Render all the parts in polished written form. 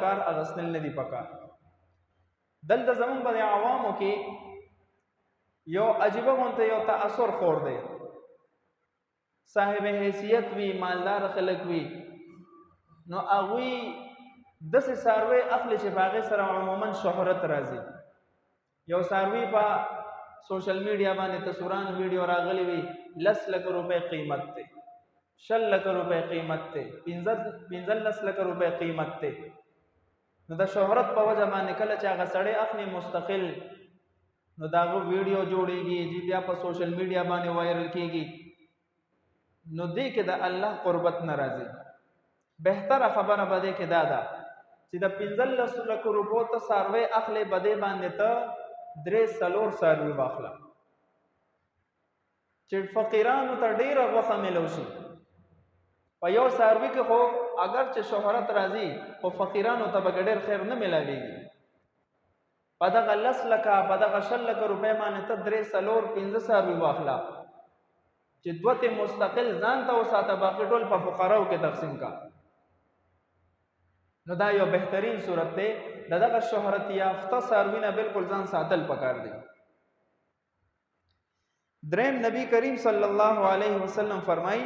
کار اغستل نه دي پکار. دلته زمونږ په عوامو کې یو عجیبه غونته یو تاثر خور دی. صاحب حیثیت وي، مالدار خلک وي، نو هغوی داسې څاروی اخلي چې په هغې سره عموما شهرت راځي. یو څاروي په سوشل میډیا باندې تصویران ویډیو راغلی وي، 10 لکه روپۍ قیمت دی، 20 لکه روپۍ قیمت دی، 15 لکه روپۍ قیمت دی. نو د شهرت په وجه باندې کله چې هغه سړی اخلي مستقل، نو د هغه ویډیو جوړېږي، چې بیا په سوشل میډیا باندې وایرل کېږي، نو دې کې د الله قربت نه راځي. بهتره خبره به دې کې دا ده چې د 15 لکو روپو ته څاروی اخلې، به دې باندې ته 3-4 څاروي واخله چې فقیرانو ته ډېره غوښه میلو شي. په یو څاروي کې خو اگر چې شهرت راځي، خو فقیرانو ته به ډېر خیر نه میلاویږي. په دغه 10 لکه په دغه 20 لکه روپۍ باندې ته 3-4-5 څاروي واخله چې 2 ته مستقل ځان ته وساته، باقي ټول په فقراو کې تقسیم کا. نو دا یو بهترین صورت دی. دغه شهرت یافته څاروي نه بالکل ځان ساتل پکار دی. دریم نبی کریم صلی الله علیه وسلم فرمای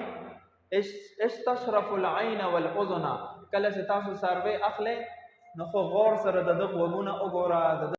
استشرف العین والاذن، کله چې تاسو څاروی اخلئ نو خو غور سره د غوږونه وګوره،